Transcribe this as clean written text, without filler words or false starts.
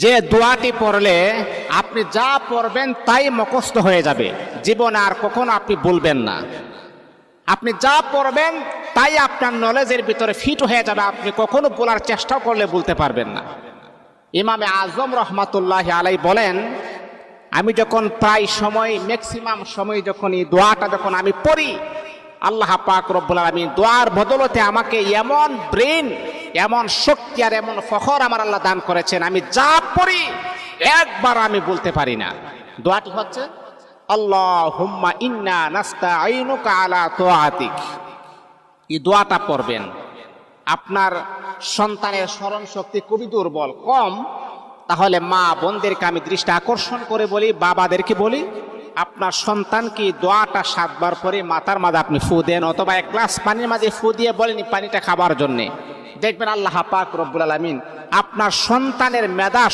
যে দোয়াটি পড়লে আপনি যা পড়বেন তাই মুখস্থ হয়ে যাবে, জীবনে আর কখনো আপনি বলবেন না। আপনি যা পড়বেন তাই আপনার নলেজের ভিতরে ফিট হয়ে যাবে, আপনি কখনো বলার চেষ্টাও করলে বলতে পারবেন না। ইমামে আজম রহমাতুল্লাহ আলাই বলেন, আমি যখন প্রায় সময় ম্যাক্সিমাম সময় যখন এই দোয়াটা যখন আমি পড়ি, আল্লাহ পাক রব্বুল আলামিন দোয়ার বদলতে আমাকে এমন ব্রেন, এমন শক্তি আর এমন ফখর আমার আল্লাহ দান করেছেন, আমি যা পড়ি একবার আমি বলতে পারি না। দোয়াটি হচ্ছে আল্লাহুম্মা ইন্না নাস্তাঈনুকা আলা তাআতিক। এই দোয়াটা পড়বেন। আপনার সন্তানের স্মরণ শক্তি খুবই দুর্বল, কম, তাহলে মা বোনদেরকে আমি দৃষ্টি আকর্ষণ করে বলি, বাবাদেরকে বলি, আপনার সন্তানকে দোয়াটা 7 বার পরে মাথার মাঝে আপনি ফু দেন, অথবা 1 গ্লাস পানির মাঝে ফু দিয়ে বলেন পানিটা খাবার জন্যে। দেখবেন আল্লাহ পাক রব্বুল আলামিন আপনার সন্তানের মেধা